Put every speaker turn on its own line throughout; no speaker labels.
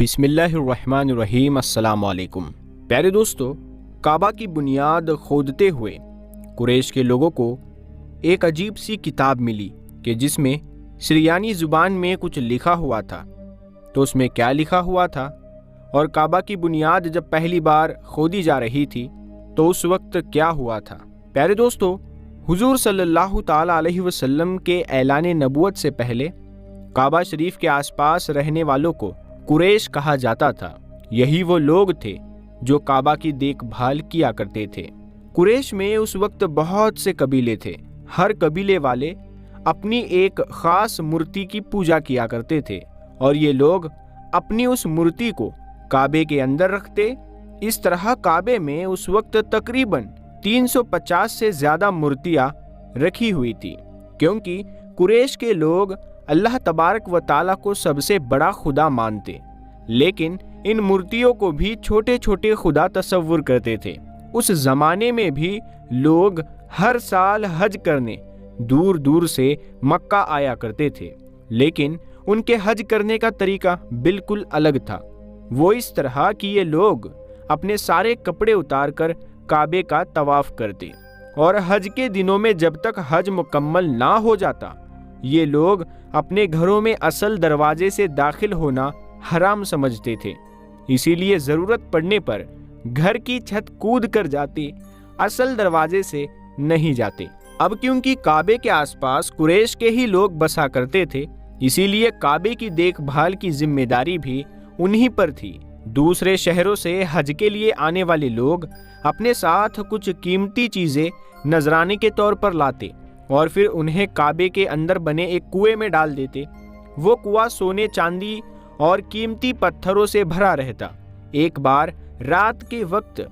बिस्मिल्लाहिर्रहमानिर्रहीम। अस्सलाम वालेकुम। प्यारे दोस्तों, काबा की बुनियाद खोदते हुए कुरैश के लोगों को एक अजीब सी किताब मिली कि जिसमें सिरियानी ज़ुबान में कुछ लिखा हुआ था। तो उसमें क्या लिखा हुआ था और काबा की बुनियाद जब पहली बार खोदी जा रही थी तो उस वक्त क्या हुआ था? प्यारे दोस्तों, हुजूर सल्लल्लाहु ताला अलैहि वसल्लम के ऐलान नबूवत से पहले काबा शरीफ के आसपास रहने वालों को कुरैश कहा जाता था। यही वो लोग थे जो काबा की देखभाल किया करते थे। कुरैश में उस वक्त बहुत से कबीले थे। हर कबीले वाले अपनी एक ख़ास मूर्ति की पूजा किया करते थे और ये लोग अपनी उस मूर्ति को काबे के अंदर रखते। इस तरह काबे में उस वक्त तकरीबन 350 से ज़्यादा मूर्तियाँ रखी हुई थी, क्योंकि कुरैश के लोग अल्लाह तबारक व ताला को सबसे बड़ा खुदा मानते, लेकिन इन मूर्तियों को भी छोटे छोटे खुदा तसव्वुर करते थे। उस ज़माने में भी लोग हर साल हज करने दूर दूर से मक्का आया करते थे, लेकिन उनके हज करने का तरीका बिल्कुल अलग था। वो इस तरह कि ये लोग अपने सारे कपड़े उतार कर काबे का तवाफ़ करते और हज के दिनों में जब तक हज मुकम्मल ना हो जाता, ये लोग अपने घरों में असल दरवाजे से दाखिल होना हराम समझते थे। इसीलिए ज़रूरत पड़ने पर घर की छत कूद कर जाते, असल दरवाजे से नहीं जाते। अब क्योंकि काबे के आसपास कुरैश के ही लोग बसा करते थे, इसीलिए काबे की देखभाल की जिम्मेदारी भी उन्हीं पर थी। दूसरे शहरों से हज के लिए आने वाले लोग अपने साथ कुछ कीमती चीज़ें नजराने के तौर पर लाते और फिर उन्हें काबे के अंदर बने एक कुएं में डाल देते। वो कुआं सोने, चांदी और कीमती पत्थरों से भरा रहता। एक बार रात के वक्त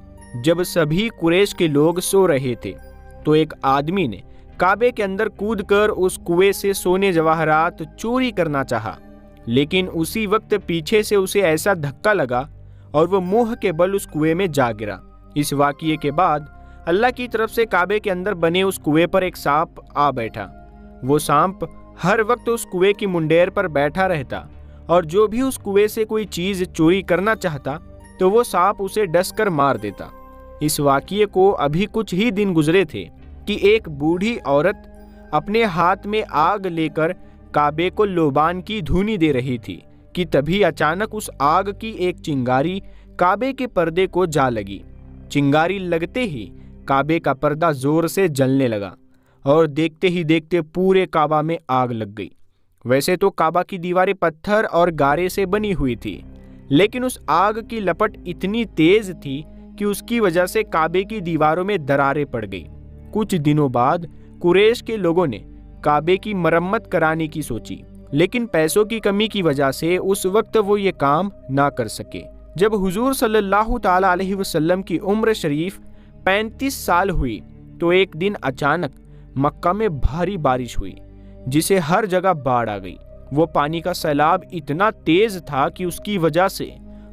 जब सभी कुरैश के लोग सो रहे थे तो एक आदमी ने काबे के अंदर कूदकर उस कुएं से सोने जवाहरात चोरी करना चाहा, लेकिन उसी वक्त पीछे से उसे ऐसा धक्का लगा और वो मुंह के बल उस कुएं में जा गिरा। इस वाक़ये के बाद अल्लाह की तरफ से काबे के अंदर बने उस कुएं पर एक सांप आ बैठा। वो सांप हर वक्त उस कुएं की मुंडेर पर बैठा रहता और जो भी उस कुएं से कोई चीज़ चोरी करना चाहता तो वो सांप उसे डसकर मार देता। इस वाक़ये को अभी कुछ ही दिन गुजरे थे कि एक बूढ़ी औरत अपने हाथ में आग लेकर काबे को लोबान की धूनी दे रही थी कि तभी अचानक उस आग की एक चिंगारी काबे के पर्दे को जा लगी। चिंगारी लगते ही काबे का पर्दा जोर से जलने लगा और देखते ही देखते पूरे काबा में आग लग गई। वैसे तो काबा की दीवारें पत्थर और गारे से बनी हुई थी, लेकिन उस आग की लपट इतनी तेज थी कि उसकी वजह से काबे की दीवारों में दरारें पड़ गई। कुछ दिनों बाद कुरैश के लोगों ने काबे की मरम्मत कराने की सोची, लेकिन पैसों की कमी की वजह से उस वक्त वो ये काम ना कर सके। जब हुजूर सल्लल्लाहु ताला अलैहि वसल्लम की उम्र शरीफ 35 साल हुई तो एक दिन अचानक मक्का में भारी बारिश हुई, जिसे हर जगह बाढ़ आ गई। वो पानी का सैलाब इतना तेज था कि उसकी वजह से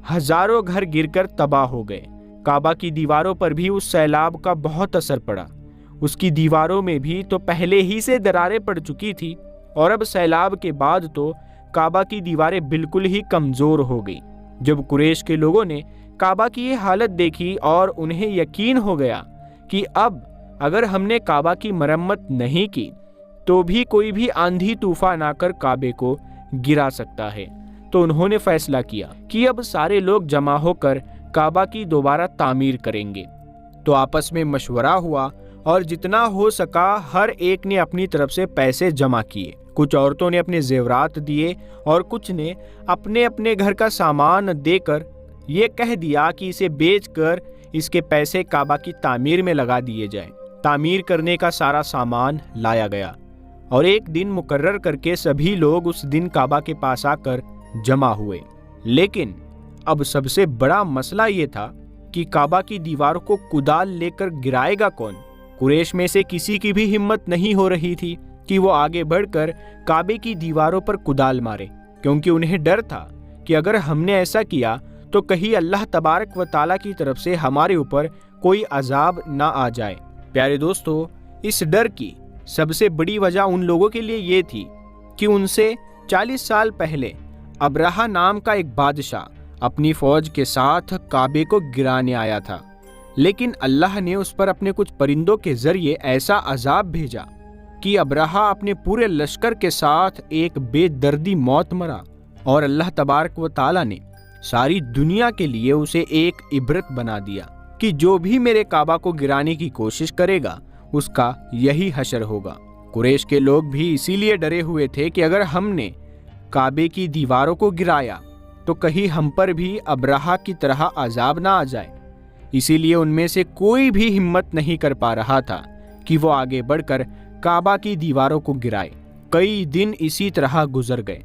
हजारों घर गिरकर तबाह हो गए। काबा की दीवारों पर भी उस सैलाब का बहुत असर पड़ा। उसकी दीवारों में भी तो पहले ही से दरारें पड़ चुकी थी और अब सैलाब के बाद तो काबा की दीवारें बिल्कुल ही कमज़ोर हो गई। जब कुरैश के लोगों ने काबा की ये हालत देखी और उन्हें यकीन हो गया कि अब अगर हमने काबा की मरम्मत नहीं की तो भी कोई भी आंधी तूफान आकर काबे को गिरा सकता है, तो उन्होंने फैसला किया कि अब सारे लोग जमा होकर काबा की दोबारा तामीर करेंगे। तो आपस में मशवरा हुआ और जितना हो सका हर एक ने अपनी तरफ से पैसे जमा किए। कुछ औरतों ने अपने जेवरात दिए और कुछ ने अपने अपने घर का सामान देकर ये कह दिया कि इसे बेचकर इसके पैसे काबा की तामीर में लगा दिए जाएं। तामीर करने का सारा सामान लाया गया और एक दिन मुकर्रर करके सभी लोग उस दिन काबा के पास आकर जमा हुए। लेकिन अब सबसे बड़ा मसला ये था कि काबा की दीवारों को कुदाल लेकर गिराएगा कौन? कुरैश में से किसी की भी हिम्मत नहीं हो रही थी कि वो आगे बढ़कर काबे की दीवारों पर कुदाल मारे, क्योंकि उन्हें डर था कि अगर हमने ऐसा किया तो कहीं अल्लाह तबारक व ताला की तरफ से हमारे ऊपर कोई अजाब ना आ जाए। प्यारे दोस्तों, इस डर की सबसे बड़ी वजह उन लोगों के लिए ये थी कि उनसे 40 साल पहले अबरहा नाम का एक बादशाह اپنی فوج کے ساتھ کعبے کو گرانے آیا تھا، لیکن اللہ نے اس پر اپنے کچھ پرندوں کے ذریعے ایسا عذاب بھیجا کہ ابرہہ اپنے پورے لشکر کے ساتھ ایک بے دردی موت مرا، اور اللہ تبارک و تعالیٰ نے ساری دنیا کے لیے اسے ایک عبرت بنا دیا کہ جو بھی میرے کعبہ کو گرانے کی کوشش کرے گا اس کا یہی حشر ہوگا۔ قریش کے لوگ بھی اسی لیے ڈرے ہوئے تھے کہ اگر ہم نے کعبے کی دیواروں کو گرایا تو کہیں ہم پر بھی ابرہہ کی طرح عذاب نہ آ جائے۔ اسی لیے ان میں سے کوئی بھی ہمت نہیں کر پا رہا تھا کہ وہ آگے بڑھ کر کعبہ کی دیواروں کو گرائے۔ کئی دن اسی طرح گزر گئے۔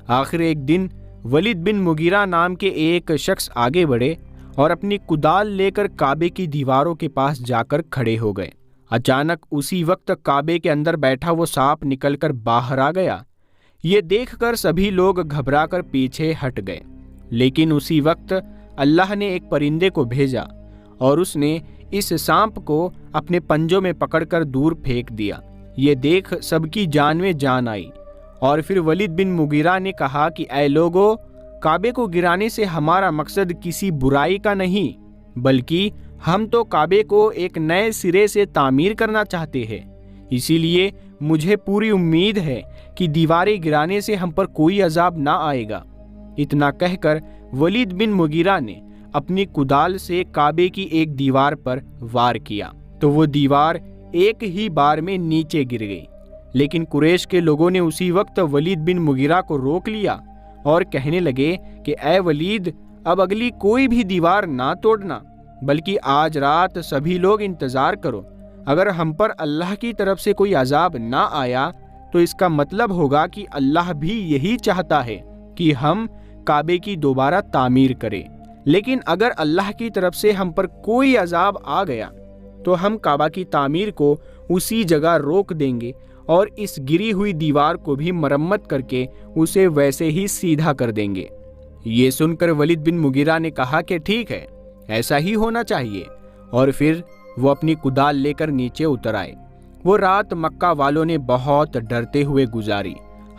آخر ایک دن ولید بن مغیرہ نام کے ایک شخص آگے بڑھے اور اپنی کدال لے کر کعبے کی دیواروں کے پاس جا کر کھڑے ہو گئے۔ اچانک اسی وقت کعبے کے اندر بیٹھا وہ سانپ نکل کر باہر آ گیا۔ یہ دیکھ کر سبھی لوگ گھبرا کر پیچھے ہٹ گئے، لیکن اسی وقت اللہ نے ایک پرندے کو بھیجا اور اس نے اس سانپ کو اپنے پنجوں میں پکڑ کر دور پھینک دیا۔ یہ دیکھ سب کی جان میں جان آئی، اور پھر ولید بن مغیرہ نے کہا کہ اے لوگو، کعبے کو گرانے سے ہمارا مقصد کسی برائی کا نہیں، بلکہ ہم تو کعبے کو ایک نئے سرے سے تعمیر کرنا چاہتے ہیں۔ اسی لیے مجھے پوری امید ہے کہ دیواریں گرانے سے ہم پر کوئی عذاب نہ آئے گا۔ اتنا کہہ کر ولید بن مغیرہ نے اپنی کدال سے کعبے کی ایک دیوار پر وار کیا تو وہ دیوار ایک ہی بار میں نیچے گر گئی۔ لیکن قریش کے لوگوں نے اسی وقت ولید بن مغیرہ کو روک لیا اور کہنے لگے کہ اے ولید، اب اگلی کوئی بھی دیوار نہ توڑنا، بلکہ آج رات سبھی لوگ انتظار کرو۔ اگر ہم پر اللہ کی طرف سے کوئی عذاب نہ آیا تو اس کا مطلب ہوگا کہ اللہ بھی یہی چاہتا ہے کہ ہم کعبے کی دوبارہ تعمیر کریں، لیکن اگر اللہ کی طرف سے ہم پر کوئی عذاب آ گیا تو ہم کعبہ کی تعمیر کو اسی جگہ روک دیں گے اور اس گری ہوئی دیوار کو بھی مرمت کر کے اسے ویسے ہی سیدھا کر دیں گے۔ یہ سن کر ولید بن مغیرہ نے کہا کہ ٹھیک ہے، ایسا ہی ہونا چاہیے، اور پھر وہ اپنی کدال لے کر نیچے اتر آئے۔ وہ رات مکہ والوں نے بہت ڈرتے ہوئے گزاری۔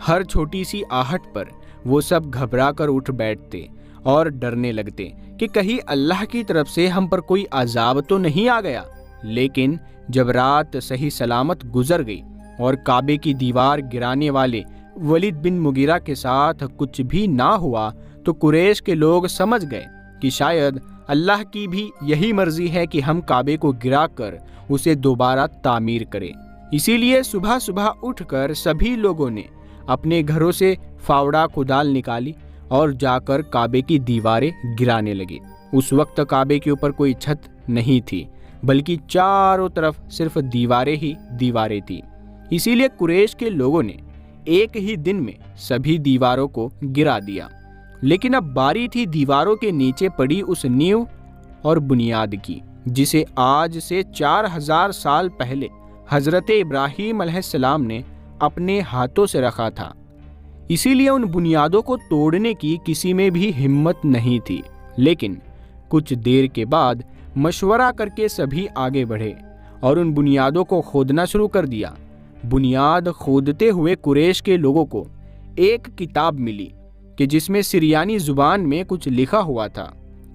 ہر چھوٹی سی آہٹ پر وہ سب گھبرا کر اٹھ بیٹھتے اور ڈرنے لگتے کہ کہیں اللہ کی طرف سے ہم پر کوئی عذاب تو نہیں آ گیا۔ لیکن جب رات صحیح سلامت گزر گئی اور کعبے کی دیوار گرانے والے ولید بن مغیرہ کے ساتھ کچھ بھی نہ ہوا تو قریش کے لوگ سمجھ گئے کہ شاید اللہ کی بھی یہی مرضی ہے کہ ہم کعبے کو گرا کر اسے دوبارہ تعمیر کریں۔ اسی لیے صبح صبح اٹھ کر سبھی لوگوں نے اپنے گھروں سے فاوڑہ کدال نکالی اور جا کر کعبے کی دیواریں گرانے لگے۔ اس وقت کعبے کے اوپر کوئی چھت نہیں تھی، بلکہ چاروں طرف صرف دیواریں ہی دیواریں تھیں۔ اسی لیے قریش کے لوگوں نے ایک ہی دن میں سبھی دیواروں کو گرا دیا۔ لیکن اب باری تھی دیواروں کے نیچے پڑی اس نیو اور بنیاد کی جسے آج سے 4000 سال پہلے حضرت ابراہیم علیہ السلام نے اپنے ہاتھوں سے رکھا تھا۔ اسی لیے ان بنیادوں کو توڑنے کی کسی میں بھی ہمت نہیں تھی۔ لیکن کچھ دیر کے بعد مشورہ کر کے سبھی آگے بڑھے اور ان بنیادوں کو کھودنا شروع کر دیا۔ بنیاد کھودتے ہوئے قریش کے لوگوں کو ایک کتاب ملی کہ جس میں سریانی زبان میں کچھ لکھا ہوا تھا۔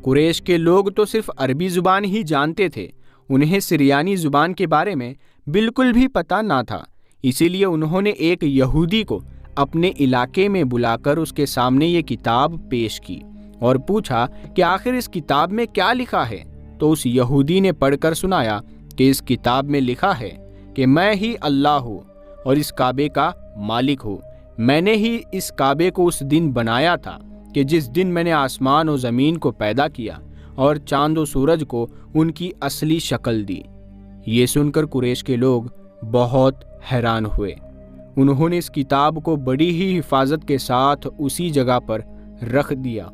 قریش کے لوگ تو صرف عربی زبان ہی جانتے تھے، انہیں سریانی زبان کے بارے میں بالکل بھی پتہ نہ تھا۔ اسی لیے انہوں نے ایک یہودی کو اپنے علاقے میں بلا کر اس کے سامنے یہ کتاب پیش کی اور پوچھا کہ آخر اس کتاب میں کیا لکھا ہے۔ تو اس یہودی نے پڑھ کر سنایا کہ اس کتاب میں لکھا ہے کہ میں ہی اللہ ہوں اور اس کعبے کا مالک ہوں۔ میں نے ہی اس کعبے کو اس دن بنایا تھا کہ جس دن میں نے آسمان و زمین کو پیدا کیا اور چاند و سورج کو ان کی اصلی شکل دی۔ یہ سن کر قریش کے لوگ بہت حیران ہوئے۔ انہوں نے اس کتاب کو بڑی ہی حفاظت کے ساتھ اسی جگہ پر رکھ دیا